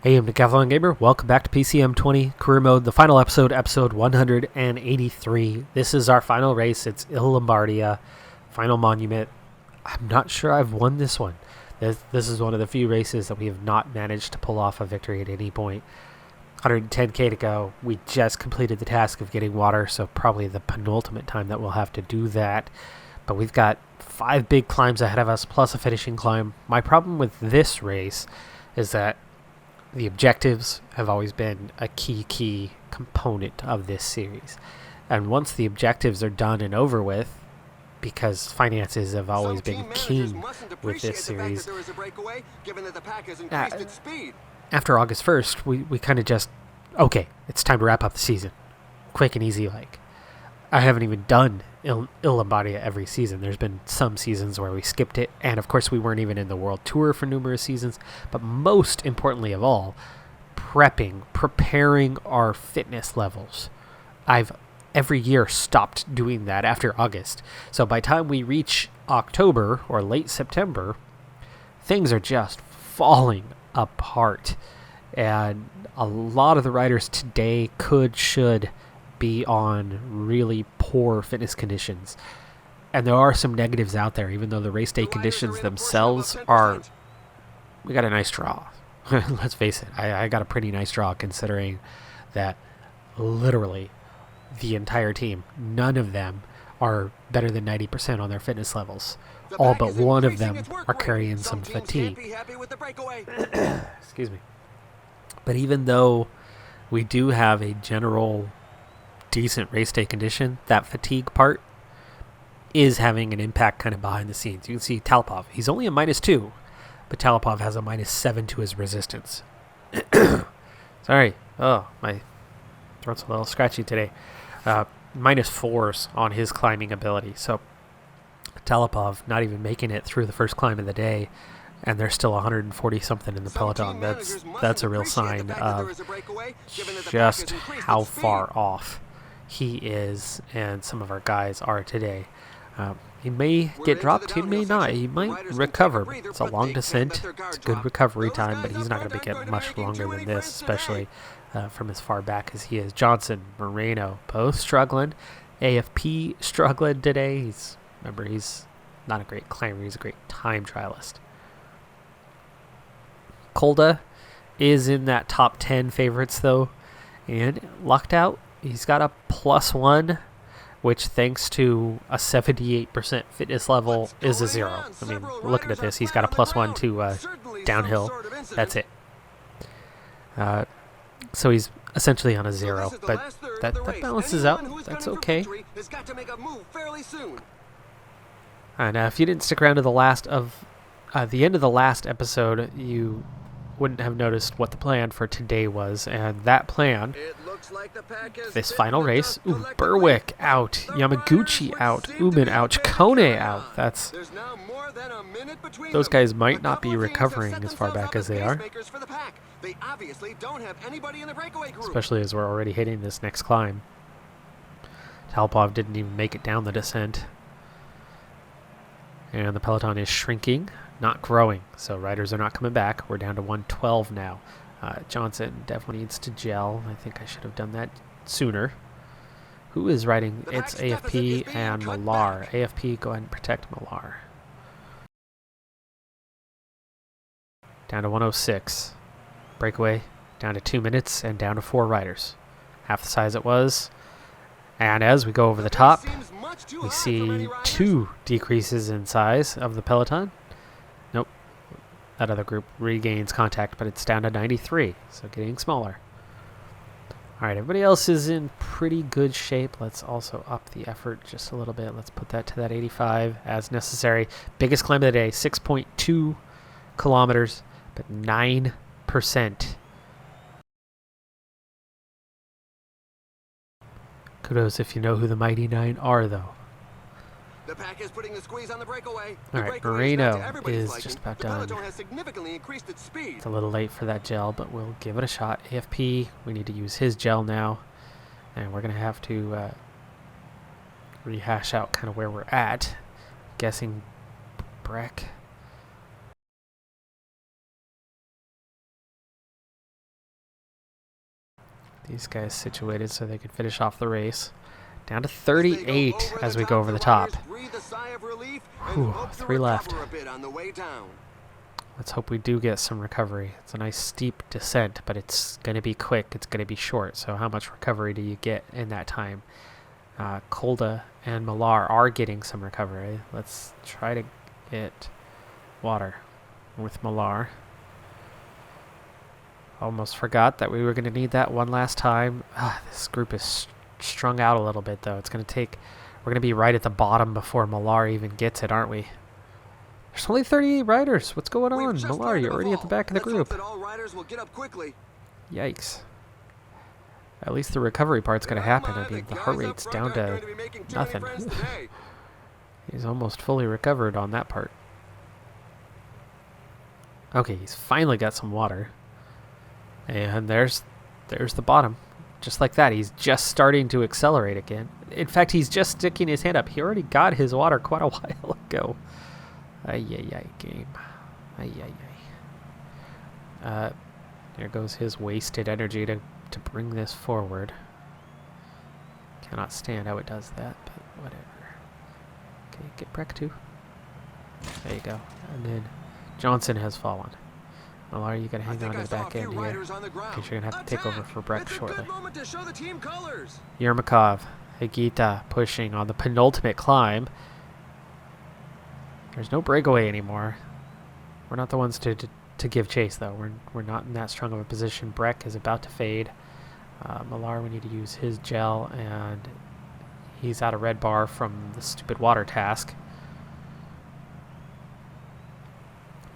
Hey, I'm Decathlon Gamer. Welcome back to PCM20 Career Mode, the final episode, episode 183. This is our final race. It's Il Lombardia, final monument. I'm not sure I've won this one. This is one of the few races that we have not managed to pull off a victory at any point. 110k to go. We just completed the task of getting water, so probably the penultimate time that we'll have to do that. But we've got 5 big climbs ahead of us, plus a finishing climb. My problem with this race is that the objectives have always been a key component of this series. And once the objectives are done and over with, because finances have always been keen with this series, after August 1st, we kind of just, okay, it's time to wrap up the season. Quick and easy like. I haven't even done Il Lombardia every season. There's been some seasons where we skipped it, and of course we weren't even in the World Tour for numerous seasons. But most importantly of all, preparing our fitness levels. I've every year stopped doing that after August. So by the time we reach October or late September, things are just falling apart. And a lot of the riders today should be on really poor fitness conditions. And there are some negatives out there, even though the race day conditions themselves are... We got a nice draw. Let's face it, I got a pretty nice draw considering that literally the entire team, none of them are better than 90% on their fitness levels. All but one of them are carrying some fatigue. Excuse me. But even though we do have a general decent race day condition, that fatigue part is having an impact kind of behind the scenes. You can see Talipov, he's only a -2, but Talipov has a -7 to his resistance. Sorry, my throat's a little scratchy today. -4s on his climbing ability, so Talipov not even making it through the first climb of the day, and there's still 140 something in the peloton. That's a real sign of just how far off he is and some of our guys are today. He may get dropped, he may not. He might recover. It's a long descent, it's a good recovery time, but he's not going to get much longer than this, especially from as far back as he is. Johnson, Moreno, both struggling. AFP struggling today. Remember, he's not a great climber, he's a great time trialist. Kolda is in that top 10 favorites though, and lucked out. He's got a +1, which thanks to a 78% fitness level is a 0. I mean, looking at this, he's got a +1 to downhill. That's it. So he's essentially on a 0, but that balances out. That's okay. And if you didn't stick around to the end of the last episode, you wouldn't have noticed what the plan for today was, and that plan, this final race, Berwick out, Yamaguchi out, Uman out, Chikone out. Those guys might not be recovering as far back as they are, especially as we're already hitting this next climb. Talipov didn't even make it down the descent, and the peloton is shrinking, not growing, so riders are not coming back. We're down to 112 now. Johnson definitely needs to gel. I think I should have done that sooner. Who is riding? It's AFP and Millar. AFP, go ahead and protect Millar. Down to 106. Breakaway down to 2 minutes and down to 4 riders. Half the size it was. And as we go over the top, we see 2 decreases in size of the peloton. Nope. That other group regains contact, but it's down to 93, so getting smaller. All right, everybody else is in pretty good shape. Let's also up the effort just a little bit. Let's put that to that 85 as necessary. Biggest climb of the day, 6.2 kilometers, but 9%. Kudos if you know who the Mighty Nine are, though. The pack is putting the squeeze on the breakaway. All right, Moreno is just about done. It's a little late for that gel, but we'll give it a shot. AFP, we need to use his gel now, and we're going to have to rehash out kind of where we're at. Guessing Breck these guys situated so they can finish off the race. Down to 38 as we go over the top. Whew, 3 left. Let's hope we do get some recovery. It's a nice steep descent, but it's going to be quick. It's going to be short. So how much recovery do you get in that time? Kolda and Millar are getting some recovery. Let's try to get water with Millar. Almost forgot that we were going to need that one last time. This group is strung out a little bit, though. It's going to take... We're going to be right at the bottom before Millar even gets it, aren't we? There's only 38 riders. What's going on? Millar, you're already at the back of the group. Yikes. At least the recovery part's going to happen. I mean, the heart rate's down to nothing. He's almost fully recovered on that part. Okay, he's finally got some water. And there's the bottom. Just like that, he's just starting to accelerate again. In fact, he's just sticking his hand up. He already got his water quite a while ago. Ay, game. Ay. There goes his wasted energy to bring this forward. Cannot stand how it does that, but whatever. Okay, get Breck too. There you go. And then Johnson has fallen. Millar, you gotta hang on to the back end here. Because you're gonna have to take over for Breck shortly. Yermakov, Higita pushing on the penultimate climb. There's no breakaway anymore. We're not the ones to give chase, though. We're not in that strong of a position. Breck is about to fade. Millar, we need to use his gel, and he's out of red bar from the stupid water task.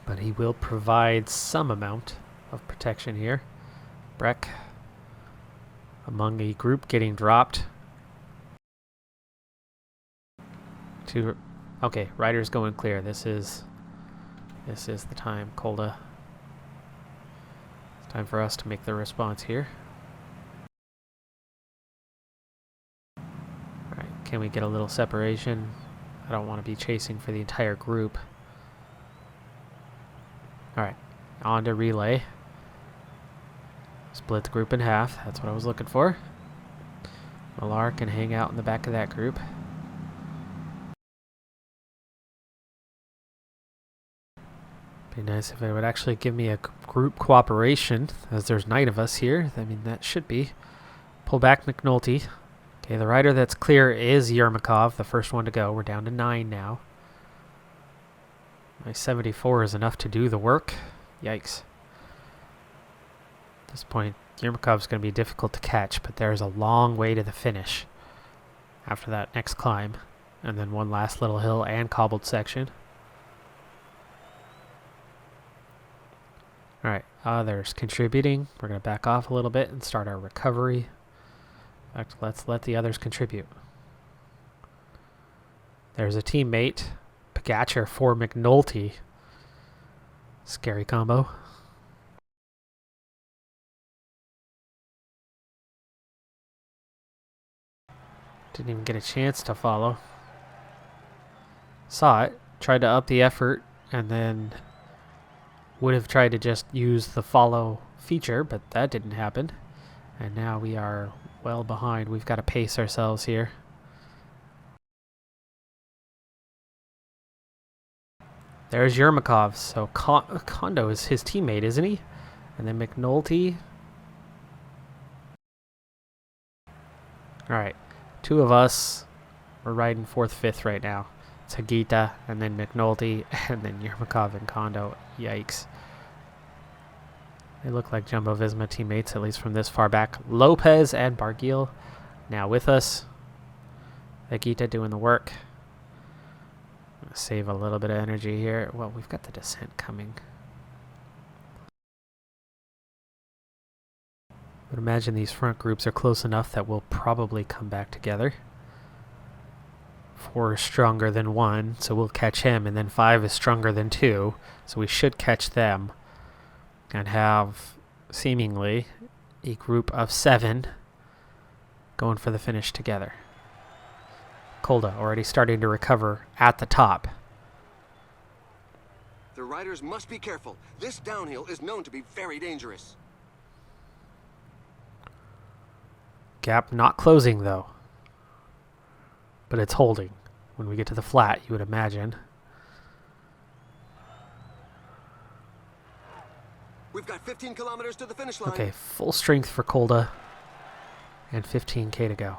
But he will provide some amount of protection here. Breck among a group getting dropped. Okay, riders going clear. This is the time, Kolda. It's time for us to make the response here. Alright, can we get a little separation? I don't want to be chasing for the entire group. Alright, on to relay. Split the group in half. That's what I was looking for. Millar can hang out in the back of that group. Be nice if it would actually give me a group cooperation, as there's 9 of us here. I mean, that should be. Pull back McNulty. Okay, the rider that's clear is Yermakov, the first one to go. We're down to 9 now. My 74 is enough to do the work. Yikes. At this point, Yermakov's going to be difficult to catch, but there's a long way to the finish after that next climb. And then one last little hill and cobbled section. Alright, others contributing. We're going to back off a little bit and start our recovery. In fact, let's let the others contribute. There's a teammate. Pagacher for McNulty. Scary combo. Didn't even get a chance to follow. Saw it. Tried to up the effort and then would have tried to just use the follow feature, but that didn't happen. And now we are well behind. We've got to pace ourselves here. There's Yermakov. So Kondo is his teammate, isn't he? And then McNulty. Alright. 2 of us. We're riding 4th, 5th right now. It's Higita, and then McNulty, and then Yermakov and Kondo. Yikes. They look like Jumbo Visma teammates, at least from this far back. Lopez and Barguil now with us. Higita doing the work. Save a little bit of energy here. Well, we've got the descent coming. I would imagine these front groups are close enough that we'll probably come back together. 4 is stronger than 1, so we'll catch him, and then 5 is stronger than 2, so we should catch them and have seemingly a group of 7 going for the finish together. Kolda already starting to recover at the top. The riders must be careful. This downhill is known to be very dangerous. Gap not closing, though. But it's holding. When we get to the flat, you would imagine. We've got 15 kilometers to the finish line. Okay, full strength for Kolda. And 15K to go.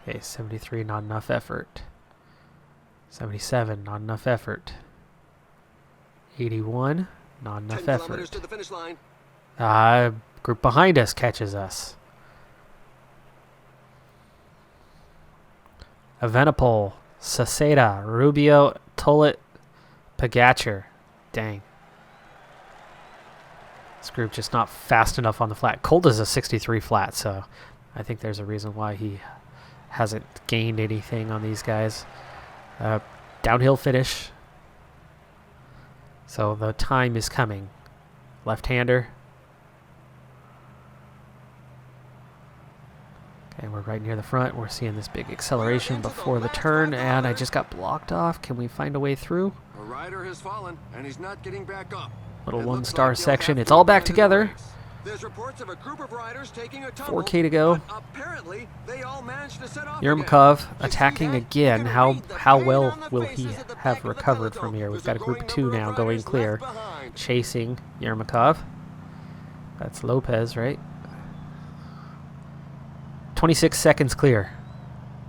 Okay, 73, not enough effort. 77, not enough effort. 81, not enough 10 kilometers effort. to the finish line. Group behind us catches us. Evenepoel, Saceda, Rubio, Tollett, Pogacar. Dang. This group just not fast enough on the flat. Kolda's a 63 flat, so I think there's a reason why he hasn't gained anything on these guys. Downhill finish. So the time is coming. Left-hander. Okay, we're right near the front. We're seeing this big acceleration before the turn, and I just got blocked off. Can we find a way through? A rider has fallen, and he's not getting back up. Little one-star section. It's all back together. There's reports of a group of riders taking a 4K to go. Apparently, they all managed to set off Yermakov again. attacking again. How well will he have recovered from here? We've got a group of 2 now going clear. Chasing Yermakov. That's Lopez, right? 26 seconds clear.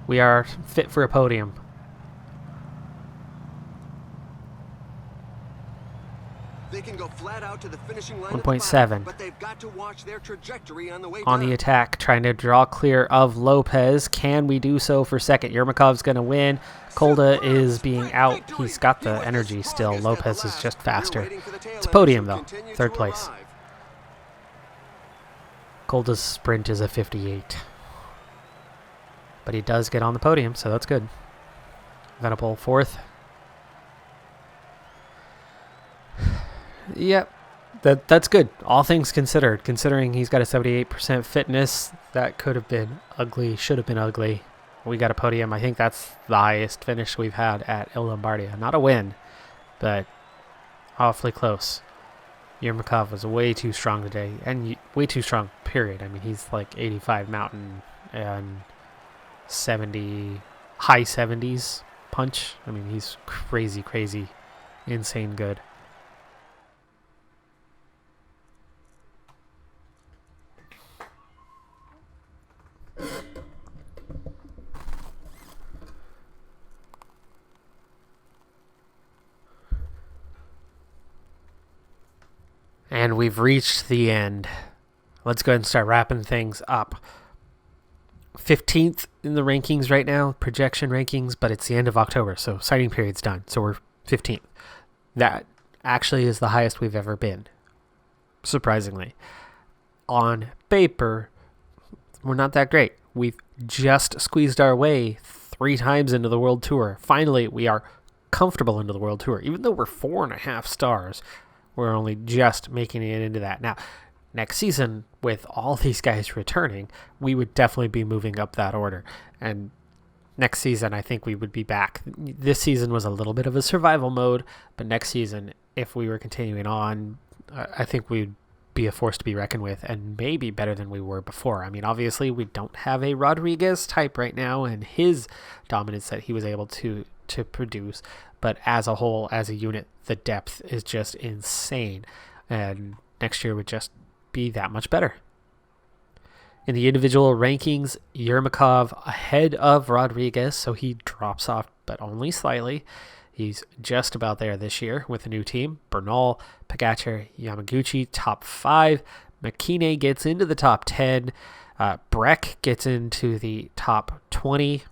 We are fit for a podium. They can go flat out to the finishing line 1.7. but they've got to watch their trajectory on the way On down. the attack, trying to draw clear of Lopez. Can we do so for second? Yermakov's going to win. Kolda is being out. He's got the energy still. Lopez is just faster. It's a podium, though. 3rd place. Kolda's sprint is a 58. But he does get on the podium, so that's good. Evenepoel 4th. Yep, that's good. All things considered. Considering he's got a 78% fitness, that could have been ugly, should have been ugly. We got a podium. I think that's the highest finish we've had at Il Lombardia. Not a win, but awfully close. Yermakov was way too strong today, and way too strong, period. I mean, he's like 85 mountain and 70, high 70s punch. I mean, he's crazy, insane good. And we've reached the end. Let's go ahead and start wrapping things up. 15th in the rankings right now, projection rankings, but it's the end of October, so sighting period's done. So we're 15th. That actually is the highest we've ever been, surprisingly. On paper, we're not that great. We've just squeezed our way 3 times into the World Tour. Finally, we are comfortable into the World Tour. Even though we're 4.5 stars, we're only just making it into that. Now, next season, with all these guys returning, we would definitely be moving up that order. And next season, I think we would be back. This season was a little bit of a survival mode, but next season, if we were continuing on, I think we'd be a force to be reckoned with, and maybe better than we were before. I mean, obviously, we don't have a Rodriguez type right now, and his dominance that he was able to produce. But as a whole, as a unit, the depth is just insane. And next year would just be that much better. In the individual rankings, Yermakov ahead of Rodriguez, so he drops off, but only slightly. He's just about there this year with the new team. Bernal, Pogacar, Yamaguchi, top 5. McKinney gets into the top 10. Breck gets into the top 20.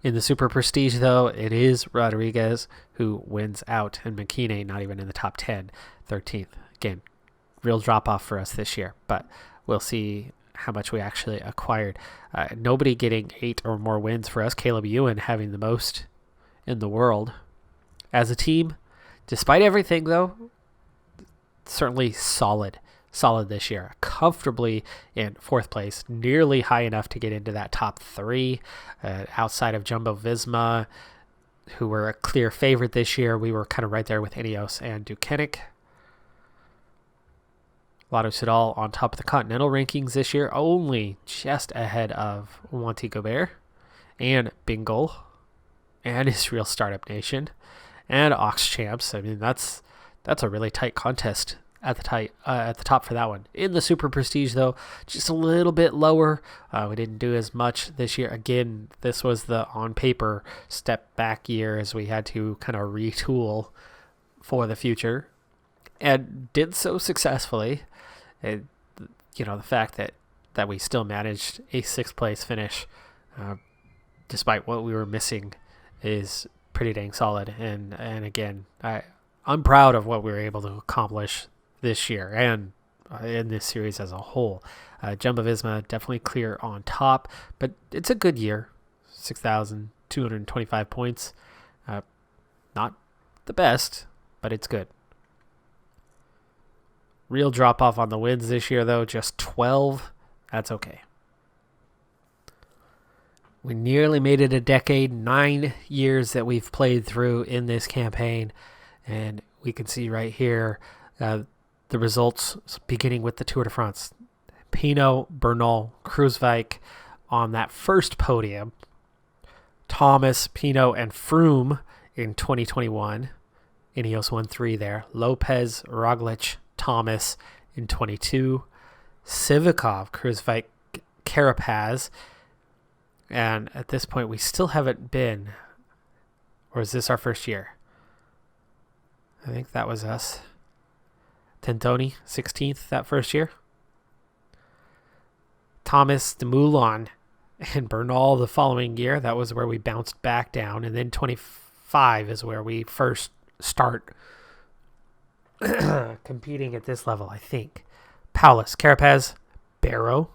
In the Super Prestige, though, it is Rodriguez who wins out, and McKinney not even in the top 10, 13th. Again, real drop-off for us this year, but we'll see how much we actually acquired. Nobody getting 8 or more wins for us. Caleb Ewan having the most in the world. As a team, despite everything, though, certainly solid this year. Comfortably in 4th place, nearly high enough to get into that top 3. Outside of Jumbo Visma, who were a clear favorite this year. We were kind of right there with Ineos and Ducanic. Lotto Soudal on top of the Continental rankings this year, only just ahead of Wanty Gobert and Bingle and Israel Startup Nation and Ox Champs. I mean, that's a really tight contest at the top for that one. In the Super Prestige, though, just a little bit lower. We didn't do as much this year. Again, this was the on paper step back year as we had to kind of retool for the future, and did so successfully. And, the fact that we still managed a 6th place finish, despite what we were missing, is pretty dang solid. And again, I'm proud of what we were able to accomplish this year and in this series as a whole. Jumbo-Visma definitely clear on top, but it's a good year. 6,225 points. Not the best, but it's good. Real drop off on the wins this year, though, just 12. That's okay. We nearly made it a decade, 9 years that we've played through in this campaign, and we can see right here the results beginning with the Tour de France. Pinot, Bernal, Kruijswijk on that first podium. Thomas, Pinot, and Froome in 2021. Ineos won 3 there. Lopez, Roglic, Thomas in 22. Sivakov, Kruijswijk, Carapaz. And at this point, we still haven't been, or is this our first year? I think that was us. Tentoni, 16th that first year. Thomas, Dumoulin, and Bernal the following year. That was where we bounced back down. And then 25 is where we first start competing at this level, I think. Paulus, Carapaz, Barrow.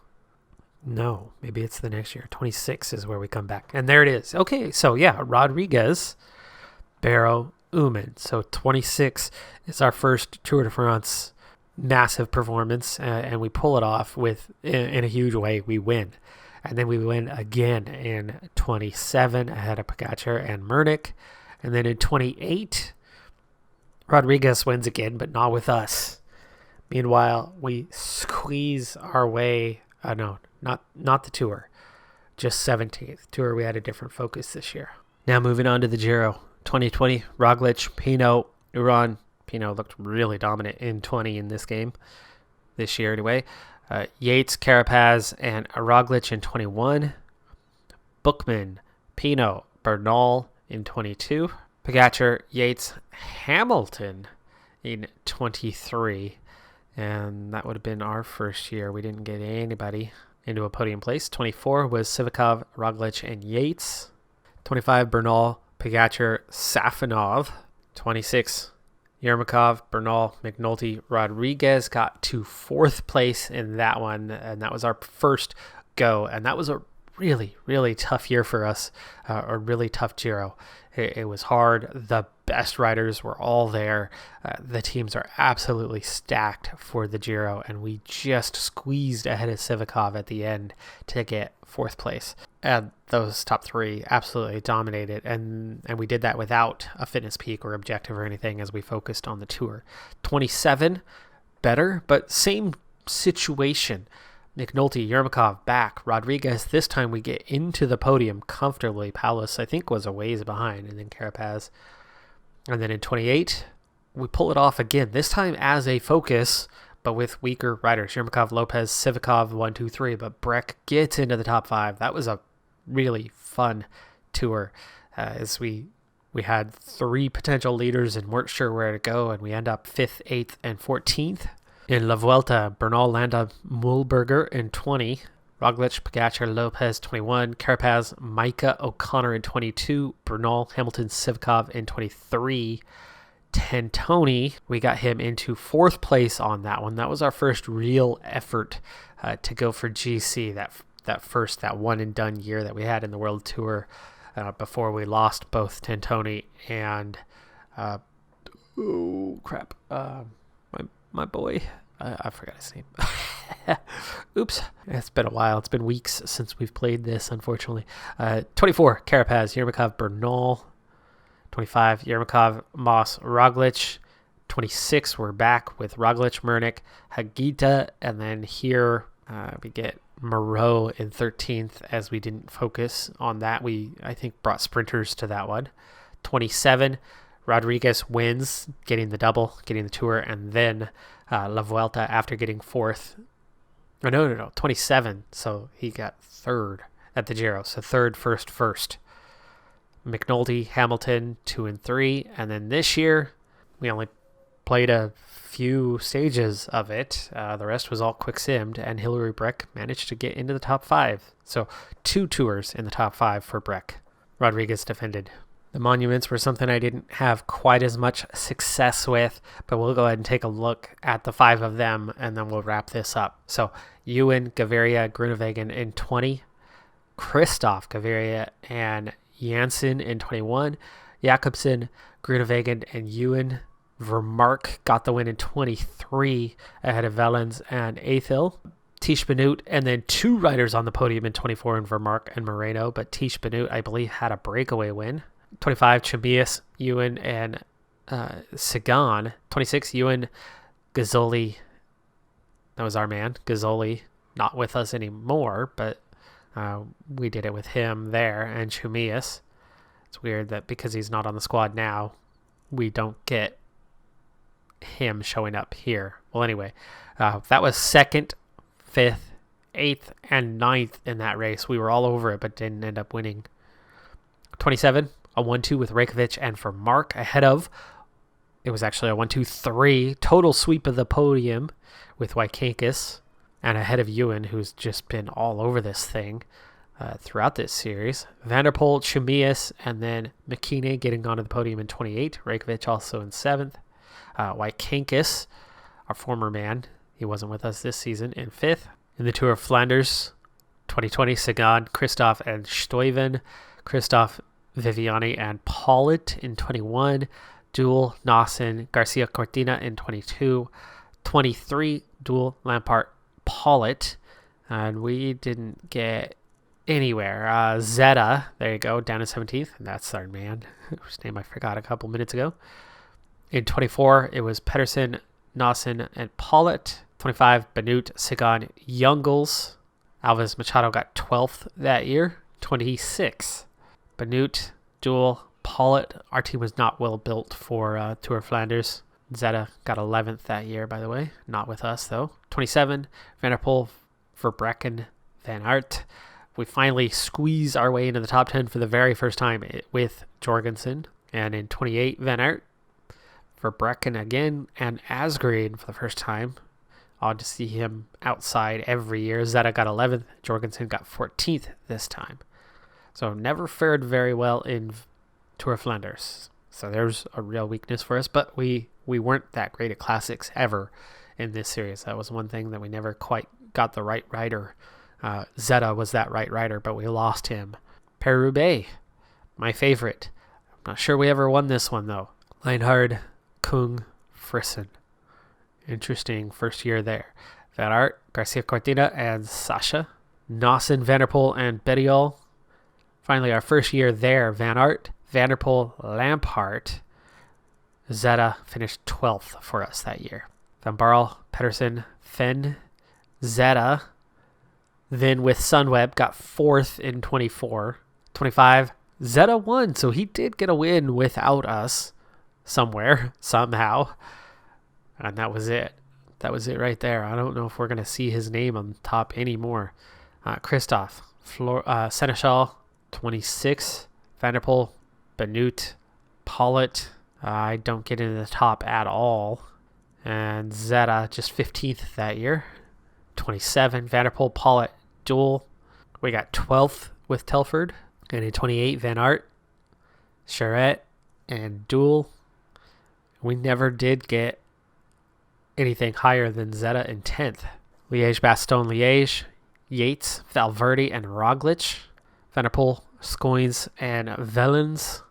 No, maybe it's the next year. 26 is where we come back. And there it is. Okay, so yeah, Rodriguez, Barrow, Uman. So 26 is our first Tour de France massive performance, and we pull it off in a huge way. We win. And then we win again in 27 ahead of Pogacar and Mernick. And then in 28, Rodriguez wins again, but not with us. Meanwhile, we squeeze our way. Not the Tour. Just 17th. Tour, we had a different focus this year. Now moving on to the Giro. 2020, Roglic, Pinot, Uran. Pinot looked really dominant in 20 in this game. This year anyway. Yates, Carapaz, and Roglic in 21. Bookman, Pinot, Bernal in 22. Pogacar, Yates, Hamilton in 23. And that would have been our first year. We didn't get anybody into a podium place. 24 was Sivakov, Roglic, and Yates. 25, Bernal, Pogacar, Safonov. 26, Yermakov, Bernal, McNulty, Rodriguez got to 4th place in that one. And that was our first go. And that was a really, really tough year for us. A really tough Giro. It was hard. The best riders were all there. The teams are absolutely stacked for the Giro, and we just squeezed ahead of Sivakov at the end to get 4th place. And those top 3 absolutely dominated, and we did that without a fitness peak or objective or anything as we focused on the Tour. 27, better, but same situation. McNulty, Yermakov back. Rodriguez, this time we get into the podium comfortably. Paulus, I think, was a ways behind, and then Carapaz. And then in 28, we pull it off again, this time as a focus, but with weaker riders. Yermakov, Lopez, Sivakov, 1, 2, 3, but Breck gets into the top 5. That was a really fun Tour as we had 3 potential leaders and weren't sure where to go, and we end up 5th, 8th, and 14th. In La Vuelta, Bernal, Landa, Mühlberger in 20. Roglic, Pogacar, Lopez, 21. Carapaz, Micah, O'Connor in 22. Bernal, Hamilton, Sivakov in 23. Tentoni, we got him into 4th place on that one. That was our first real effort to go for GC, that one and done year that we had in the World Tour before we lost both Tentoni and my boy. I forgot his name. Oops. It's been a while. It's been weeks since we've played this, unfortunately. 24, Carapaz, Yermakov, Bernal. 25, Yermakov, Moss, Roglic. 26, we're back with Roglic, Mernick, Hagita, and then here we get Moreau in 13th, as we didn't focus on that. We, I think, brought sprinters to that one. 27, Rodriguez wins, getting the double, getting the Tour, and then La Vuelta after getting 4th. Oh, no, 27, so he got 3rd at the Giro, so 3rd, first. McNulty, Hamilton, 2 and 3, and then this year, we only played a few stages of it. The rest was all quick simmed, and Hillary Breck managed to get into the top 5. So 2 tours in the top 5 for Breck. Rodriguez defended. The monuments were something I didn't have quite as much success with, but we'll go ahead and take a look at the 5 of them, and then we'll wrap this up. So Ewan, Gaviria, Groenewegen in 20, Christoph, Gaviria, and Janssen in 21, Jakobsen, Groenewegen, and Ewan. Vermark got the win in 23 ahead of Vellens and Athil. Tish Benoot, and then 2 riders on the podium in 24 in Vermark and Moreno, but Tish Benoot, I believe, had a breakaway win. 25, Chamias, Ewan, and Sagan. 26, Ewan, Gazzoli. That was our man, Gazzoli, not with us anymore, but we did it with him there, and Chamias. It's weird that because he's not on the squad now, we don't get him showing up here. Well, anyway, that was 2nd, 5th, 8th, and 9th in that race. We were all over it, but didn't end up winning. 27, a 1-2 with Reykjavik and for Mark ahead of, it was actually a 1-2-3 total sweep of the podium with Wykankis and ahead of Ewan, who's just been all over this thing throughout this series. Vanderpoel, Chamias, and then McKinney getting onto the podium in 28. Reykjavik also in 7th. Wykankis, our former man, he wasn't with us this season, in 5th. In the Tour of Flanders, 2020, Sagan, Christoph, and Stuyven. Christoph, Viviani, and Pollitt in 21. Duel, Nassen, Garcia Cortina in 22. 23, Duel, Lampard, Pollitt. And we didn't get anywhere. Zeta, there you go, down in 17th. And that's our man, whose name I forgot a couple minutes ago. In 24, it was Pedersen, Nassen, and Pollitt. 25, Benoot, Sagan, Youngles. Alves Machado got 12th that year. 26, Benoot, Duel, Pollitt. Our team was not well built for Tour of Flanders. Zeta got 11th that year, by the way. Not with us, though. 27, Vanderpoel, Verbrecken, Van Aert. We finally squeeze our way into the top 10 for the very first time with Jorgensen. And in 28, Van Aert, Verbrecken again, and Asgreen for the first time. Odd to see him outside every year. Zeta got 11th. Jorgensen got 14th this time. So never fared very well in Tour of Flanders. So there's a real weakness for us. But we weren't that great at classics ever in this series. That was one thing that we never quite got the right rider. Zeta was that right rider, but we lost him. Paris-Roubaix, my favorite. I'm not sure we ever won this one, though. Leinhard, Kung, Frissen. Interesting first year there. Van Aert, Garcia Cortina, and Sasha. Nassen, Vanderpoel, and Bettiol. Finally, our first year there, Van Aert, Vanderpoel, Lampard. Zeta finished 12th for us that year. Van Barle, Pedersen, Fenn, Zeta. Then with Sunweb, got 4th in 24. 25, Zeta won, so he did get a win without us somewhere, somehow. And that was it. That was it right there. I don't know if we're going to see his name on top anymore. Christoph, Seneschal, 26. Vanderpoel, Benoot, Pollitt. I don't get into the top at all. And Zeta, just 15th that year. 27, Vanderpoel, Pollitt, Duel. We got 12th with Telford. And in 28, Van Aert, Charette, and Duel. We never did get anything higher than Zeta in 10th. Liège-Bastogne-Liège, Yates, Valverde, and Roglic. Vanderpoel, Scoins, and Vellens.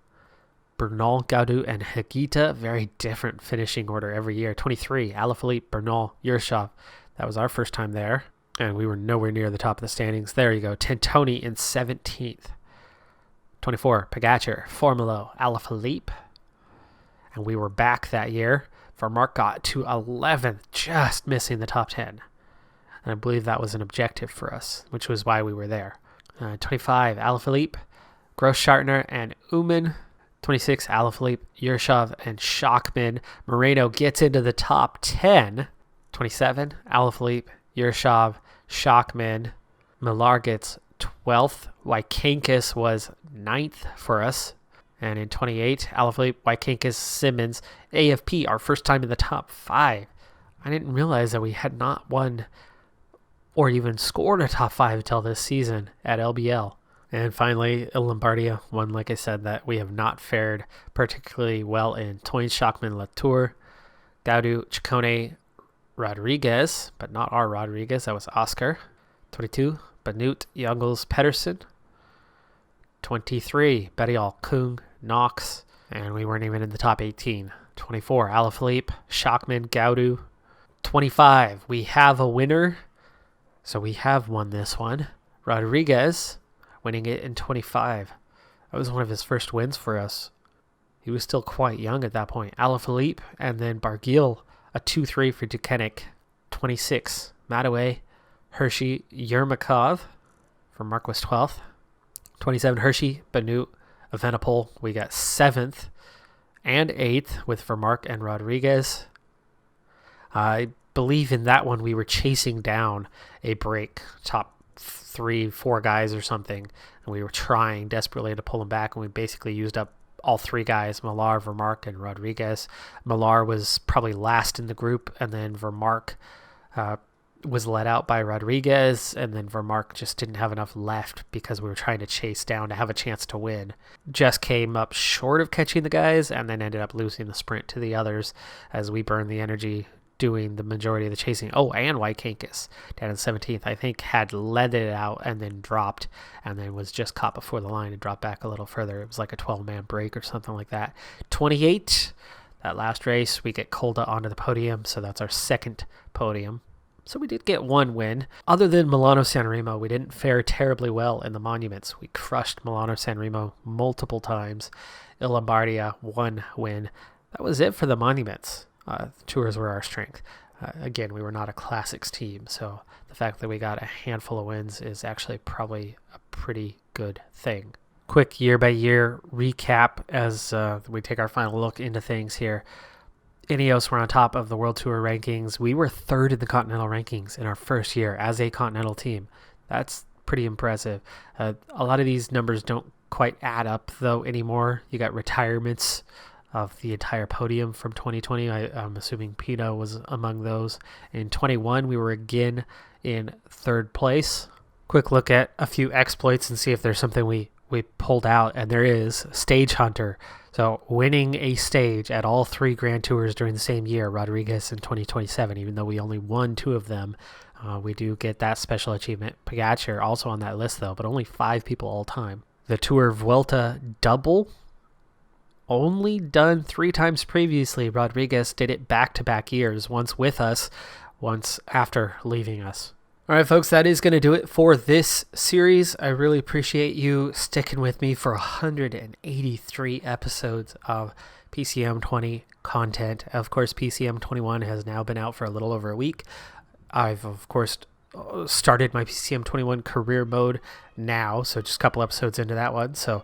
Bernal, Gaudu, and Hagita. Very different finishing order every year. 23, Alaphilippe, Bernal, Yershov. That was our first time there. And we were nowhere near the top of the standings. There you go. Tentoni in 17th. 24, Pogacar, Formolo, Alaphilippe. And we were back that year. Vermark got to 11th, just missing the top 10. And I believe that was an objective for us, which was why we were there. 25, Alaphilippe, Grosschartner, and Uman. 26, Alaphilippe, Yershov, and Schachmann. Moreno gets into the top 10. 27, Alaphilippe, Yershov, Schachmann. Millar gets 12th. Wykankis was 9th for us. And in 28, Alaphilippe, Wykankis, Simmons, AFP, our first time in the top 5. I didn't realize that we had not won or even scored a top 5 until this season at LBL. And finally, Il Lombardia, one, like I said, that we have not fared particularly well in. Toyn, Schachmann, Latour, Gaudu, Ciccone, Rodriguez, but not our Rodriguez, that was Oscar. 22, Banut, Youngles, Pedersen. 23, Bettiol, Kung, Knox, and we weren't even in the top 18. 24, Alaphilippe, Schachmann, Gaudu. 25, we have a winner, so we have won this one. Rodriguez winning it in 25. That was one of his first wins for us. He was still quite young at that point. Alaphilippe, and then Barguil, a 2-3 for Duquesne. 26, Mataway, Hershey, Yermakov. Vermark was 12th. 27, Hershey, Banut, Evenepoel. We got 7th and 8th with Vermark and Rodriguez. I believe in that one we were chasing down a break, top 3-4 guys or something, and we were trying desperately to pull them back, and we basically used up all 3 guys, Millar, Vermark, and Rodriguez. Millar was probably last in the group, and then Vermark was let out by Rodriguez, and then Vermark just didn't have enough left because we were trying to chase down to have a chance to win. Just came up short of catching the guys, and then ended up losing the sprint to the others as we burned the energy doing the majority of the chasing. Oh, and Wykankis down in 17th, I think, had led it out and then dropped, and then was just caught before the line and dropped back a little further. It was like a 12-man break or something like that. 28, that last race, we get Kolda onto the podium, so that's our second podium. So we did get one win. Other than Milano Sanremo, we didn't fare terribly well in the monuments. We crushed Milano Sanremo multiple times. Il Lombardia, 1 win. That was it for the monuments. Tours were our strength. Again, we were not a classics team, so the fact that we got a handful of wins is actually probably a pretty good thing. Quick year-by-year recap as we take our final look into things here. Ineos were on top of the World Tour rankings. We were 3rd in the Continental rankings in our first year as a Continental team. That's pretty impressive. A lot of these numbers don't quite add up, though, anymore. You got retirements of the entire podium from 2020. I'm assuming Pino was among those. In 21, we were again in 3rd place. Quick look at a few exploits and see if there's something we pulled out, and there is. Stage Hunter. So winning a stage at all 3 Grand Tours during the same year, Rodriguez in 2027, even though we only won 2 of them, we do get that special achievement. Pogacar also on that list, though, but only 5 people all time. The Tour Vuelta double, only done 3 times previously. Rodriguez did it back-to-back years, once with us, once after leaving us. All right, folks, that is going to do it for this series. I really appreciate you sticking with me for 183 episodes of PCM20 content. Of course, PCM21 has now been out for a little over a week. I've, of course, started my PCM21 career mode now, so just a couple episodes into that one. So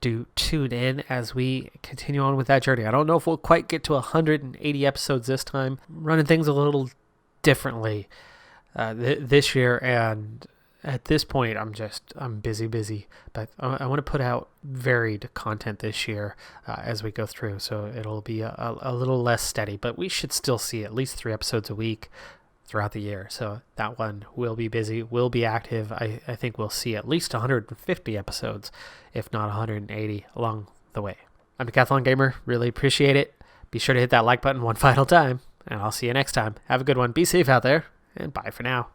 do tune in as we continue on with that journey. I don't know if we'll quite get to 180 episodes this time. I'm running things a little differently this year, and at this point I'm busy, but I want to put out varied content this year as we go through, so it'll be a little less steady, but we should still see at least 3 episodes a week throughout the year. So that one will be busy, will be active. I think we'll see at least 150 episodes, if not 180 along the way. I'm Decathlon Gamer, really appreciate it. Be sure to hit that like button one final time, and I'll see you next time. Have a good one, be safe out there, and bye for now.